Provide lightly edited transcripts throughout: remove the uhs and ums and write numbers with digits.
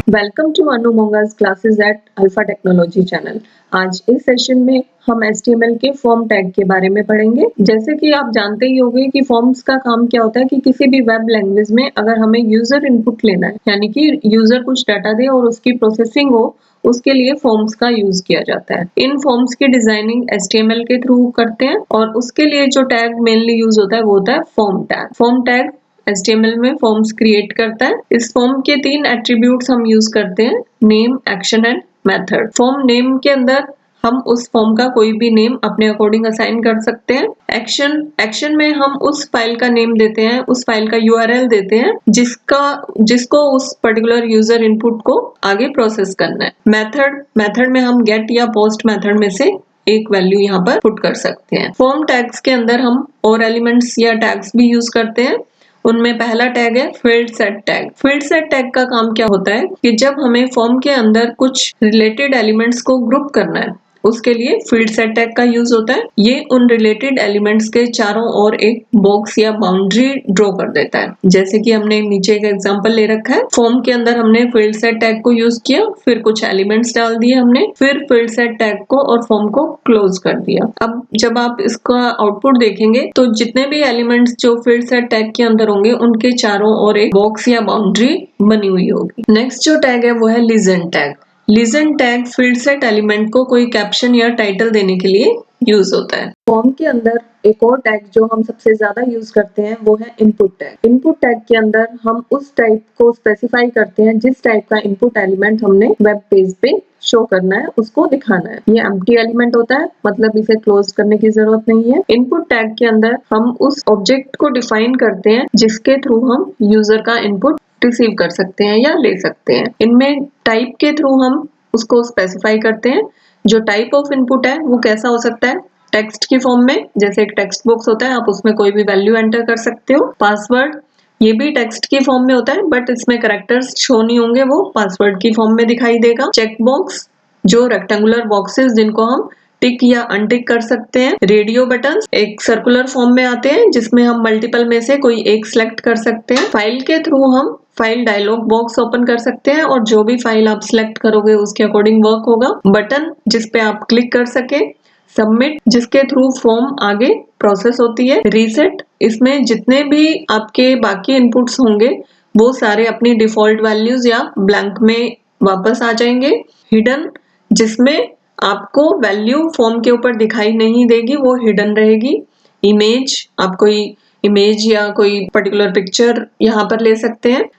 Welcome to Anu Monga's classes at Alpha Technology channel. आज इस session में हम HTML के फॉर्म टैग के बारे में पढ़ेंगे। जैसे कि आप जानते ही होंगे कि फॉर्म्स का काम क्या होता है कि किसी भी वेब लैंग्वेज में अगर हमें यूजर इनपुट लेना है, यानी कि यूजर कुछ डाटा दे और उसकी प्रोसेसिंग हो, उसके लिए फॉर्म्स का यूज किया जाता है। इन फॉर्म्स की डिजाइनिंग HTML के थ्रू करते हैं और उसके लिए जो टैग मेनली यूज होता है वो होता है form tag. Form tag HTML में फॉर्म्स क्रिएट करता है। इस फॉर्म के 3 एट्रीब्यूट्स हम यूज करते हैं, name, action and method. Form name के अंदर हम उस फॉर्म का कोई भी नेम अपने अकॉर्डिंग असाइन कर सकते हैं। एक्शन में हम उस फाइल का नेम देते हैं, उस फाइल का URL देते हैं जिसको उस पर्टिकुलर यूजर इनपुट को आगे प्रोसेस करना है। मेथड में हम गेट या पोस्ट मेथड में से एक वैल्यू यहाँ पर पुट कर सकते हैं। फॉर्म टैग्स के अंदर हम और एलिमेंट्स या टैग्स भी यूज करते हैं। उनमें पहला टैग है field set tag. Field set tag का काम क्या होता है कि जब हमें फॉर्म के अंदर कुछ रिलेटेड एलिमेंट्स को ग्रुप करना है, उसके लिए फील्ड सेट टैग का यूज होता है। ये उन रिलेटेड एलिमेंट्स के चारों ओर एक बॉक्स या बाउंड्री ड्रॉ कर देता है। जैसे कि हमने नीचे एक एग्जांपल ले रखा है, फॉर्म के अंदर हमने फील्ड सेट टैग को यूज किया, फिर कुछ एलिमेंट्स डाल दिए हमने, फिर फील्ड सेट टैग को और फॉर्म को क्लोज कर दिया। अब जब आप इसका आउटपुट देखेंगे तो जितने भी एलिमेंट्स जो फील्ड सेट टैग के अंदर होंगे उनके चारों ओर एक बॉक्स या बाउंड्री बनी हुई होगी। नेक्स्ट जो टैग है वो है legend tag. Legend tag field set element को कोई कैप्शन या टाइटल देने के लिए यूज होता है। फॉर्म के अंदर एक और टैग जो हम सबसे ज्यादा यूज करते हैं वो है इनपुट टैग। इनपुट टैग के अंदर हम उस टाइप को स्पेसिफाई करते हैं जिस टाइप का इनपुट एलिमेंट हमने वेब पेज पे शो करना है, उसको दिखाना है। ये एम्प्टी एलिमेंट होता है, मतलब इसे क्लोज करने की जरूरत नहीं है। इनपुट टैग के अंदर हम उस ऑब्जेक्ट को डिफाइन करते हैं जिसके थ्रू हम यूजर का इनपुट रिसीव कर सकते हैं या ले सकते हैं। इनमें टाइप के थ्रू हम उसको स्पेसिफाई करते हैं। जो टाइप ऑफ इनपुट है वो कैसा हो सकता है, टेक्स्ट की फॉर्म में, जैसे एक टेक्स्ट बॉक्स होता है, आप उसमें कोई भी वैल्यू एंटर कर सकते हो। पासवर्ड, ये भी टेक्स्ट की फॉर्म में होता है बट इसमें कैरेक्टर्स शो नहीं होंगे, वो पासवर्ड की फॉर्म में दिखाई देगा। चेक बॉक्स, जो रेक्टेंगुलर बॉक्सेस जिनको हम टिक या अनटिक कर सकते हैं। रेडियो बटन्स एक सर्कुलर फॉर्म में आते हैं जिसमें हम मल्टीपल में से कोई एक सिलेक्ट कर सकते हैं। फाइल के थ्रू हम फाइल डायलॉग बॉक्स ओपन कर सकते हैं और जो भी फाइल आप सिलेक्ट करोगे उसके अकॉर्डिंग वर्क होगा। बटन जिसपे आप क्लिक कर सके। सबमिट, जिसके थ्रू फॉर्म आगे प्रोसेस होती है। रीसेट, इसमें जितने भी आपके बाकी इनपुट्स होंगे वो सारे अपनी डिफॉल्ट वैल्यूज या ब्लैंक में वापस आ जाएंगे। हिडन, जिसमें आपको वैल्यू फॉर्म के ऊपर दिखाई नहीं देगी, वो हिडन रहेगी। इमेज, आप कोई इमेज या कोई पर्टिकुलर पिक्चर यहाँ पर ले सकते हैं।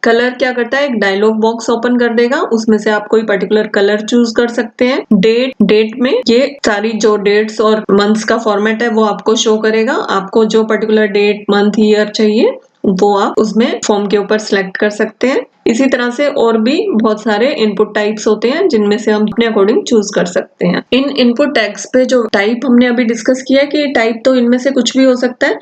कलर क्या करता है, एक डायलॉग बॉक्स ओपन कर देगा, उसमें से आप कोई पर्टिकुलर कलर चूज कर सकते हैं। डेट में ये सारी जो डेट्स और मंथ्स का फॉर्मेट है वो आपको शो करेगा। आपको जो पर्टिकुलर डेट, मंथ, ईयर चाहिए वो आप उसमें फॉर्म के ऊपर सिलेक्ट कर सकते हैं। इसी तरह से और भी बहुत सारे इनपुट टाइप्स होते हैं जिनमें से हम अपने अकॉर्डिंग चूज कर सकते हैं। इन इनपुट टैग्स पे जो टाइप हमने अभी डिस्कस किया है कि टाइप तो इनमें से कुछ भी हो सकता है,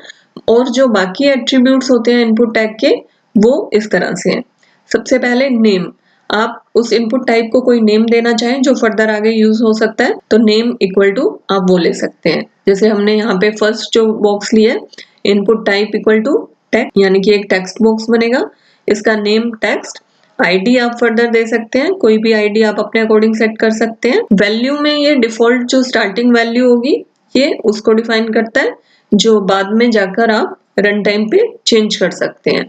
और जो बाकी एट्रीब्यूट्स होते हैं इनपुट टैग के वो इस तरह से हैं। सबसे पहले नेम, आप उस इनपुट टाइप को कोई नेम देना चाहें जो फर्दर आगे यूज हो सकता है तो नेम इक्वल टू आप वो ले सकते हैं। जैसे हमने यहाँ पे फर्स्ट जो बॉक्स लिया है, input type equal to text, यानी कि एक टेक्स्ट बॉक्स बनेगा, इसका नेम टेक्स्ट। आईडी आप फर्दर दे सकते हैं, कोई भी आईडी आप अपने अकॉर्डिंग सेट कर सकते हैं। वैल्यू में ये डिफॉल्ट जो स्टार्टिंग वैल्यू होगी ये उसको डिफाइन करता है, जो बाद में जाकर आप रन टाइम पे चेंज कर सकते हैं।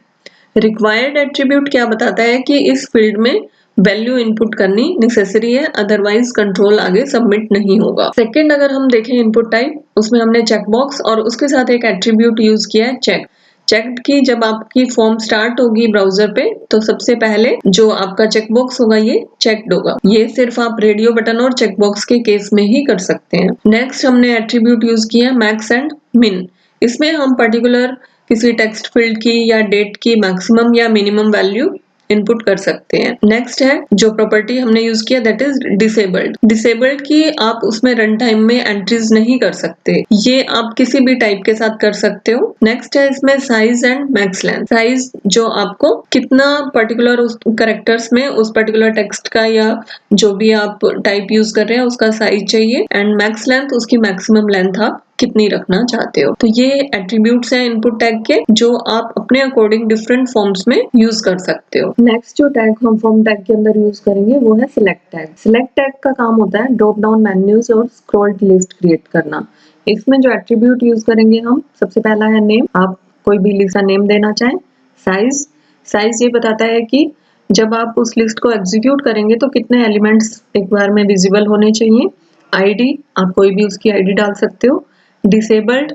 रिक्वायर्ड एट्रीब्यूट क्या बताता है कि इस फील्ड में वैल्यू इनपुट करनी नेसेसरी है, अदरवाइज कंट्रोल आगे सबमिट नहीं होगा। सेकंड अगर हम देखें इनपुट टाइप, उसमें हमने चेक बॉक्स और उसके साथ एक एट्रीब्यूट यूज किया है चेक। चेक की जब आपकी फॉर्म स्टार्ट होगी ब्राउजर पे तो सबसे पहले जो आपका चेकबॉक्स होगा ये चेक्ड होगा। ये सिर्फ आप रेडियो बटन और चेकबॉक्स के केस में ही कर सकते हैं। नेक्स्ट हमने एट्रीब्यूट यूज किया मैक्स एंड मिन। इसमें हम पर्टिकुलर किसी टेक्स्ट फील्ड की या डेट की मैक्सिमम या मिनिमम वैल्यू इनपुट कर सकते हैं। नेक्स्ट है जो प्रॉपर्टी हमने यूज किया दैट इज डिसेबल्ड। डिसेबल्ड की आप उसमें रन टाइम में एंट्रीज नहीं कर सकते, ये आप किसी भी टाइप के साथ कर सकते हो। नेक्स्ट है इसमें size and max length. Size जो आपको कितना पर्टिकुलर उस कैरेक्टर्स में उस पर्टिकुलर टेक्स्ट का या जो भी आप टाइप यूज कर रहे हैं उसका साइज चाहिए, एंड मैक्स लेंथ उसकी मैक्सिमम लेंथ आप कितनी रखना चाहते हो। तो ये एट्रीब्यूट्स हैं इनपुट टैग के, जो आप अपने अकॉर्डिंग डिफरेंट फॉर्म्स में यूज कर सकते हो। नेक्स्ट जो टैग हम फॉर्म टैग के अंदर यूज करेंगे वो है सिलेक्ट टैग। सिलेक्ट टैग का काम होता है ड्रॉप डाउन मेन्यूज और स्क्रॉल्ड लिस्ट क्रिएट करना। इसमें जो एट्रीब्यूट यूज करेंगे हम, सबसे पहला है नेम। आप कोई भी लिस्ट का नेम देना चाहें। साइज, साइज ये बताता है कि जब आप उस लिस्ट को एग्जीक्यूट करेंगे तो कितने एलिमेंट्स एक बार में विजिबल होने चाहिए। आईडी, आप कोई भी उसकी आईडी डाल सकते हो। डिसेबल्ड,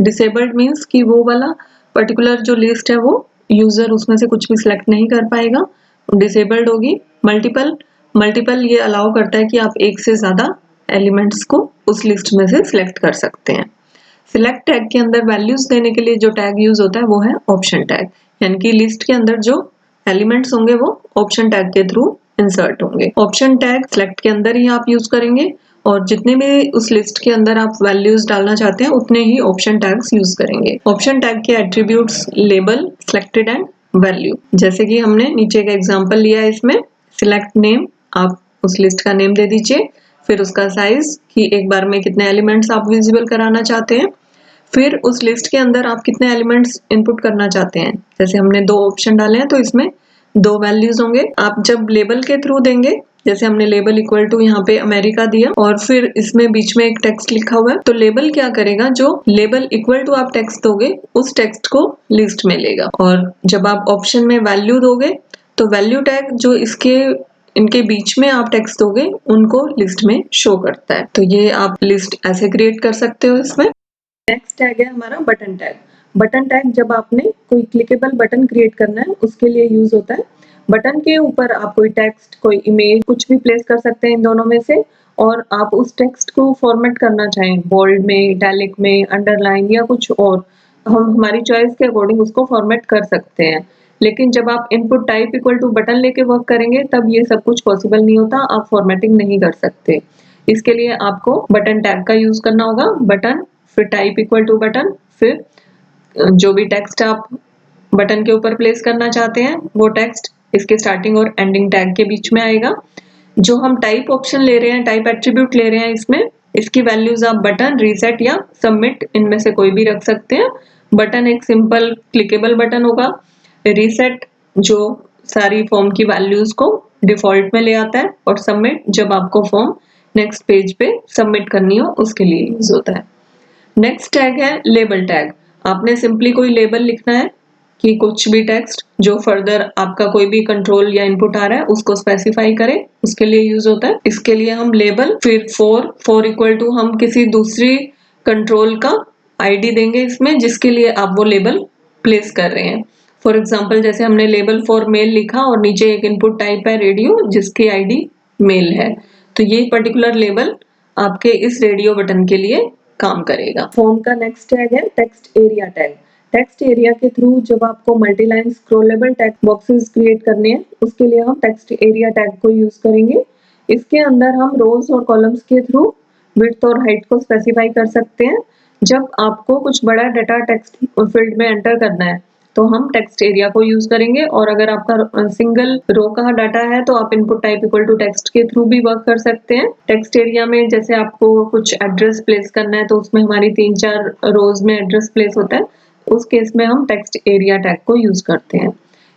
डिसेबल्ड मीन्स कि वो वाला पर्टिकुलर जो लिस्ट है वो यूजर उसमें से कुछ भी सिलेक्ट नहीं कर पाएगा, डिसेबल्ड होगी। मल्टीपल, मल्टीपल ये अलाउ करता है कि आप एक से ज्यादा एलिमेंट्स को उस लिस्ट में से सिलेक्ट कर सकते हैं। सिलेक्ट टैग के अंदर वैल्यूज देने के लिए जो टैग यूज होता है वो है ऑप्शन टैग, यानी कि लिस्ट के अंदर जो एलिमेंट्स होंगे वो ऑप्शन टैग के थ्रू इंसर्ट होंगे। ऑप्शन टैग सिलेक्ट के अंदर ही आप यूज करेंगे और जितने भी उस लिस्ट के अंदर आप वैल्यूज डालना चाहते हैं उतने ही ऑप्शन टैग्स यूज करेंगे। ऑप्शन टैग के attributes label, selected and value. जैसे कि हमने नीचे का एग्जांपल लिया है इसमें, सिलेक्ट नेम, आप उस लिस्ट का नेम दे दीजिए, फिर उसका साइज कि एक बार में कितने एलिमेंट्स आप विजिबल कराना चाहते हैं, फिर उस लिस्ट के अंदर आप कितने एलिमेंट्स इनपुट करना चाहते हैं। जैसे हमने 2 ऑप्शन डाले हैं तो इसमें 2 वैल्यूज होंगे। आप जब लेबल के थ्रू देंगे, जैसे हमने लेबल इक्वल टू यहाँ पे अमेरिका दिया और फिर इसमें बीच में एक टेक्स्ट लिखा हुआ है, तो लेबल क्या करेगा, जो लेबल इक्वल टू आप टेक्स्ट दोगे उस टेक्स्ट को लिस्ट में लेगा। और जब आप ऑप्शन में वैल्यू दोगे तो वैल्यू टैग जो इनके बीच में आप टेक्स्ट दोगे उनको लिस्ट में शो करता है। तो ये आप लिस्ट ऐसे क्रिएट कर सकते हो इसमें। नेक्स्ट टैग है हमारा बटन टैग। बटन टैग जब आपने कोई क्लिकेबल बटन क्रिएट करना है उसके लिए यूज होता है। बटन के ऊपर आप कोई टेक्स्ट, कोई इमेज, कुछ भी प्लेस कर सकते हैं इन दोनों में से, और आप उस टेक्स्ट को फॉर्मेट करना चाहें बोल्ड में, इटैलिक में, अंडरलाइन या कुछ और, हम हमारी चॉइस के अकॉर्डिंग उसको फॉर्मेट कर सकते हैं। लेकिन जब आप input type equal to button लेके वर्क करेंगे तब ये सब कुछ पॉसिबल नहीं होता, आप फॉर्मेटिंग नहीं कर सकते। इसके लिए आपको बटन टैग का यूज करना होगा। बटन, फिर टाइप इक्वल टू बटन, फिर जो भी टेक्स्ट आप बटन के ऊपर प्लेस करना चाहते हैं वो टेक्स्ट इसके स्टार्टिंग और एंडिंग टैग के बीच में आएगा। जो हम टाइप ऑप्शन ले रहे हैं, टाइप एट्रीब्यूट ले रहे हैं, इसमें इसकी वैल्यूज आप बटन, रीसेट या सबमिट इनमें से कोई भी रख सकते हैं। बटन एक सिंपल क्लिकेबल बटन होगा। रीसेट जो सारी फॉर्म की वैल्यूज को डिफॉल्ट में ले आता है, और सबमिट जब आपको फॉर्म नेक्स्ट पेज पे सबमिट करनी हो उसके लिए यूज होता है। नेक्स्ट टैग है लेबल टैग। आपने सिंपली कोई लेबल लिखना है कि कुछ भी टेक्स्ट जो फर्दर आपका कोई भी कंट्रोल या इनपुट आ रहा है उसको स्पेसिफाई करे, उसके लिए यूज होता है। इसके लिए हम लेबल, फिर फॉर इक्वल टू हम किसी दूसरी कंट्रोल का आईडी देंगे इसमें जिसके लिए आप वो लेबल प्लेस कर रहे हैं। फॉर एग्जाम्पल जैसे हमने लेबल फॉर मेल लिखा और नीचे एक इनपुट टाइप है रेडियो जिसकी आईडी मेल है, तो ये पर्टिकुलर लेबल आपके इस रेडियो बटन के लिए काम करेगा। फॉर्म का नेक्स्ट टैग है text area tag. Text area के थ्रू जब आपको multi line scrollable text boxes create करने हैं उसके लिए हम टेक्स्ट एरिया टैग को यूज करेंगे। इसके अंदर हम रोज और कॉलम्स के थ्रू विड्थ और हाइट को स्पेसिफाई कर सकते हैं। जब आपको कुछ बड़ा डाटा टेक्स्ट फील्ड में एंटर करना है तो हम टेक्स्ट एरिया को यूज करेंगे, और अगर आपका सिंगल रो का डाटा है तो आप input type equal to text के थ्रू भी वर्क कर सकते हैं। टेक्स्ट एरिया में जैसे आपको कुछ एड्रेस प्लेस करना है तो उसमें हमारी 3-4 रोज में एड्रेस प्लेस होता है, उस केस में हम टेक्स्ट एरिया टैग को यूज करते हैं।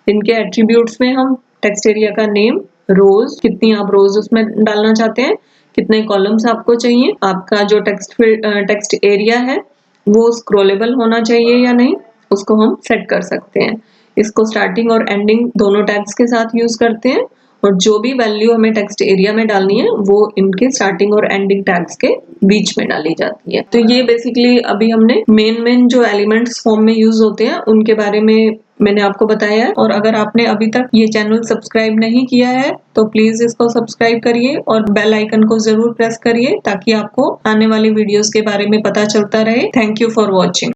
इनके एट्रीब्यूट्स में हम टेक्स्ट एरिया का नेम, रोज, कितनी आप रोज उसमें डालना चाहते हैं, कितने कॉलम्स आपको चाहिए, आपका जो टेक्स्ट एरिया है वो स्क्रॉलेबल होना चाहिए या नहीं, उसको हम सेट कर सकते हैं। इसको स्टार्टिंग और एंडिंग दोनों टैग्स के साथ यूज करते हैं, और जो भी वैल्यू हमें टेक्स्ट एरिया में डालनी है वो इनके स्टार्टिंग और एंडिंग टैग्स के बीच में डाली जाती है। तो ये बेसिकली अभी हमने मेन जो एलिमेंट्स फॉर्म में यूज होते हैं उनके बारे में मैंने आपको बताया है। और अगर आपने अभी तक ये चैनल सब्सक्राइब नहीं किया है तो प्लीज इसको सब्सक्राइब करिए और बेल आइकन को जरूर प्रेस करिए ताकि आपको आने वाली वीडियोस के बारे में पता चलता रहे। Thank you for watching.